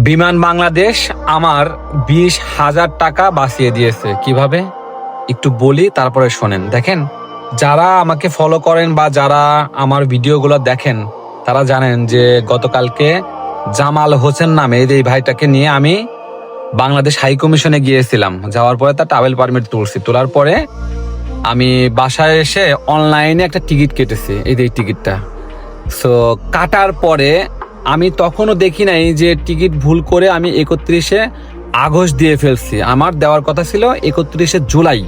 বিমান বাংলাদেশ আমার 20,000 টাকা বাঁচিয়ে দিয়েছে। কিভাবে একটু বলি, তারপরে শোনেন। দেখেন, যারা আমাকে ফলো করেন বা যারা আমার ভিডিওগুলো দেখেন তারা জানেন যে গতকালকে জামাল হোসেন নামে এই ভাইটাকে নিয়ে আমি বাংলাদেশ হাই কমিশনে গিয়েছিলাম। যাওয়ার পরে তার ট্রাভেল পারমিট তুলছি। তোলার পরে আমি বাসায় এসে অনলাইনে একটা টিকিট কেটেছি, এই টিকিটটা। সো কাটার পরে আমি তখনও দেখি নাই যে টিকিট ভুল করে আমি 31শে আগস্ট দিয়ে ফেলছি। আমার দেওয়ার কথা ছিল 31শে জুলাই,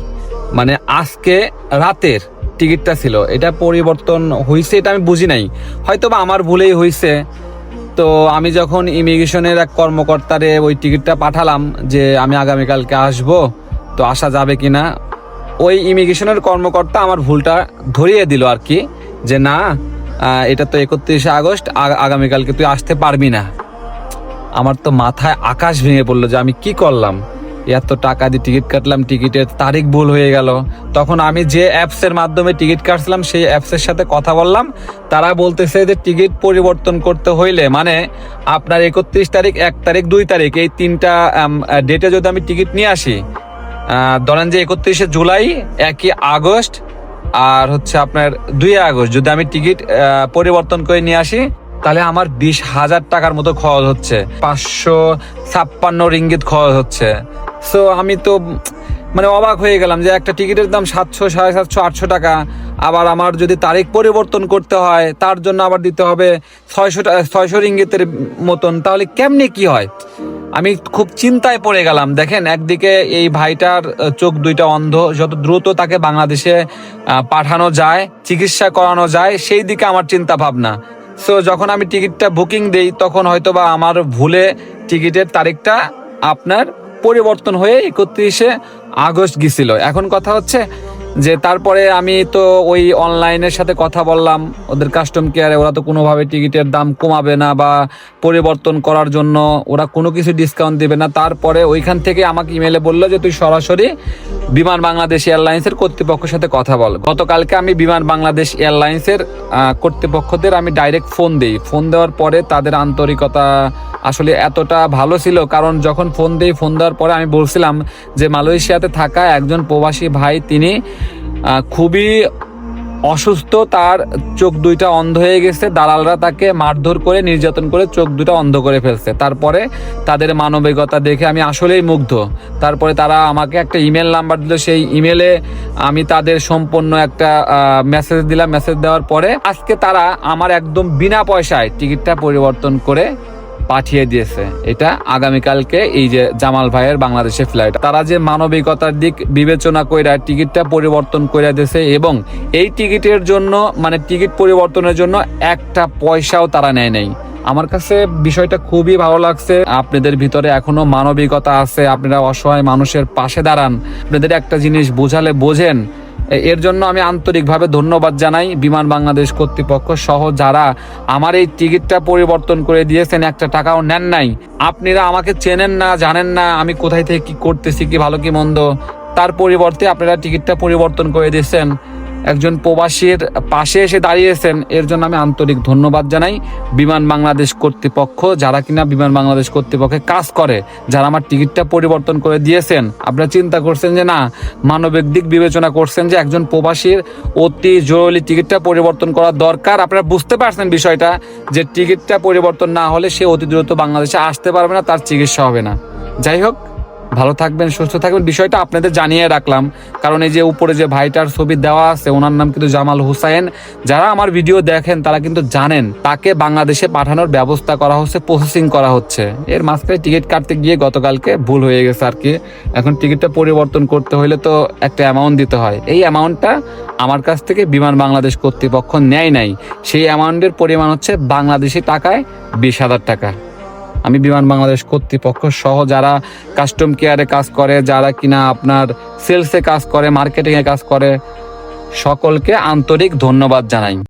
মানে আজকে রাতের টিকিটটা ছিল। এটা পরিবর্তন হয়েছে, এটা আমি বুঝি নাই, হয়তো বা আমার ভুলেই হয়েছে। তো আমি যখন ইমিগ্রেশনের এক কর্মকর্তারে ওই টিকিটটা পাঠালাম যে আমি আগামীকালকে আসবো, তো আসা যাবে কিনা, ওই ইমিগ্রেশনের কর্মকর্তা আমার ভুলটা ধরিয়ে দিল আর কি, যে না এটা তো 31শে আগস্ট, আগামীকালকে তুই আসতে পারবি না। আমার তো মাথায় আকাশ ভেঙে পড়লো যে আমি কি করলাম, এত টাকা দিয়ে টিকিট কাটলাম, টিকিটের তারিখ ভুল হয়ে গেল। তখন আমি যে অ্যাপসের মাধ্যমে টিকিট কাটছিলাম সেই অ্যাপসের সাথে কথা বললাম। তারা বলতেছে যে টিকিট পরিবর্তন করতে হইলে মানে আপনার 31 তারিখ, 1 তারিখ, 2 তারিখ এই 3টা ডেটে যদি আমি টিকিট নিয়ে আসি, ধরেন যে 31শে জুলাই, 1 আগস্ট আর হচ্ছে আপনার 2 আগস্ট যদি আমি টিকিট পরিবর্তন করে নিয়ে আসি, তাহলে আমার 20,000 টাকার মতো খরচ হচ্ছে, 556 রিঙ্গিত খরচ হচ্ছে। সো আমি তো মানে অবাক হয়ে গেলাম যে একটা টিকিটের দাম 700, 750, 800 টাকা। আবার আমার যদি তারিখ পরিবর্তন করতে হয় তার জন্য আবার দিতে হবে 600 রিঙ্গিতের মতন। তাহলে কেমনে কি হয়? আমি খুব চিন্তায় পড়ে গেলাম। দেখেন, একদিকে এই ভাইটার চোখ দুইটা অন্ধ, যত দ্রুত তাকে বাংলাদেশে পাঠানো যায়, চিকিৎসা করানো যায়, সেই দিকে আমার চিন্তা ভাবনা। সো যখন আমি টিকিটটা বুকিং দেই তখন হয়তো বা আমার ভুলে টিকিটের তারিখটা আপনার পরিবর্তন হয়ে 31শে আগস্ট গেছিল। এখন কথা হচ্ছে যে তারপরে আমি তো ওই অনলাইনের সাথে কথা বললাম, ওদের কাস্টম কেয়ারে, ওরা তো কোনোভাবে টিকিটের দাম কমাবে না বা পরিবর্তন করার জন্য ওরা কোনো কিছু ডিসকাউন্ট দেবে না। তারপরে ওইখান থেকে আমাকে ইমেলে বললো যে তুই সরাসরি বিমান বাংলাদেশ এয়ারলাইন্সের কর্তৃপক্ষের সাথে কথা বল। গতকালকে আমি বিমান বাংলাদেশ এয়ারলাইন্সের কর্তৃপক্ষদের আমি ডাইরেক্ট ফোন দিই। ফোন দেওয়ার পরে তাদের আন্তরিকতা আসলে এতটা ভালো ছিল, কারণ যখন ফোন দেওয়ার পরে আমি বলছিলাম যে মালয়েশিয়াতে থাকা একজন প্রবাসী ভাই, তিনি খুবই অসুস্থ, তার চোখ দুইটা অন্ধ হয়ে গেছে, দালালরা তাকে মারধর করে নির্যাতন করে চোখ দুটা অন্ধ করে ফেলছে। তারপরে তাদের মানবিকতা দেখে আমি আসলেই মুগ্ধ। তারপরে তারা আমাকে একটা ইমেল নাম্বার দিল, সেই ইমেলে আমি তাদের সম্পূর্ণ একটা মেসেজ দিলাম। মেসেজ দেওয়ার পরে আজকে তারা আমার একদম বিনা পয়সায় টিকিটটা পরিবর্তন করে পাঠিয়ে দিয়েছে। এটা আগামীকালকে এই যে জামাল ভাইয়ের বাংলাদেশে ফ্লাইট, তারা যে মানবিকতার দিক বিবেচনা কইরা টিকিটটা পরিবর্তন করে দিয়েছে, এবং এই টিকিটের জন্য মানে টিকিট পরিবর্তনের জন্য একটা পয়সাও তারা নেয় নাই। আমার কাছে বিষয়টা খুবই ভালো লাগছে। আপনাদের ভিতরে এখনো মানবিকতা আছে, আপনারা অসহায় মানুষের পাশে দাঁড়ান, আপনাদের একটা জিনিস বোঝালে বোঝেন। এর জন্য আমি আন্তরিকভাবে ধন্যবাদ জানাই বিমান বাংলাদেশ কর্তৃপক্ষ সহ যারা আমার এই টিকিটটা পরিবর্তন করে দিয়েছেন, একটা টাকাও নেন নাই। আপনারা আমাকে চেনেন না, জানেন না আমি কোথায় থেকে কি করতেছি, কি ভালো কি মন্দ, তার পরিবর্তে আপনারা টিকিটটা পরিবর্তন করে দিয়েছেন, একজন প্রবাসীর পাশে এসে দাঁড়িয়েছেন। এর জন্য আমি আন্তরিক ধন্যবাদ জানাই বিমান বাংলাদেশ কর্তৃপক্ষ, যারা কিনা বিমান বাংলাদেশ কর্তৃপক্ষে কাজ করে, যারা আমার টিকিটটা পরিবর্তন করে দিয়েছেন। আপনারা চিন্তা করছেন যে না, মানবিক দিক বিবেচনা করছেন যে একজন প্রবাসীর অতি জরুরি টিকিটটা পরিবর্তন করা দরকার। আপনারা বুঝতে পারছেন বিষয়টা, যে টিকিটটা পরিবর্তন না হলে সে অতি দ্রুত বাংলাদেশে আসতে পারবে না, তার চিকিৎসা হবে না। যাই হোক, ভালো থাকবেন, সুস্থ থাকবেন। বিষয়টা আপনাদের জানিয়ে রাখলাম, কারণ এই যে উপরে যে ভাইটার ছবি দেওয়া আছে, ওনার নাম কিন্তু জামাল হোসেন। যারা আমার ভিডিও দেখেন তারা কিন্তু জানেন তাকে বাংলাদেশে পাঠানোর ব্যবস্থা করা হচ্ছে, প্রসেসিং করা হচ্ছে। এর মাঝখানে টিকিট কাটতে গিয়ে গতকালকে ভুল হয়ে গেছে আর কি। এখন টিকিটটা পরিবর্তন করতে হলে তো একটা অ্যামাউন্ট দিতে হয়। এই অ্যামাউন্টটা আমার কাছ থেকে বিমান বাংলাদেশ কর্তৃপক্ষ নেয় নাই। সেই অ্যামাউন্টের পরিমাণ হচ্ছে বাংলাদেশি টাকায় 20,000 টাকা। আমি বিমান বাংলাদেশ কর্তৃপক্ষ সহ যারা কাস্টম কেয়ারে কাজ করে, যারা কিনা আপনার সেলসে কাজ করে, মার্কেটিংয়ে কাজ করে, সকলকে আন্তরিক ধন্যবাদ জানাই।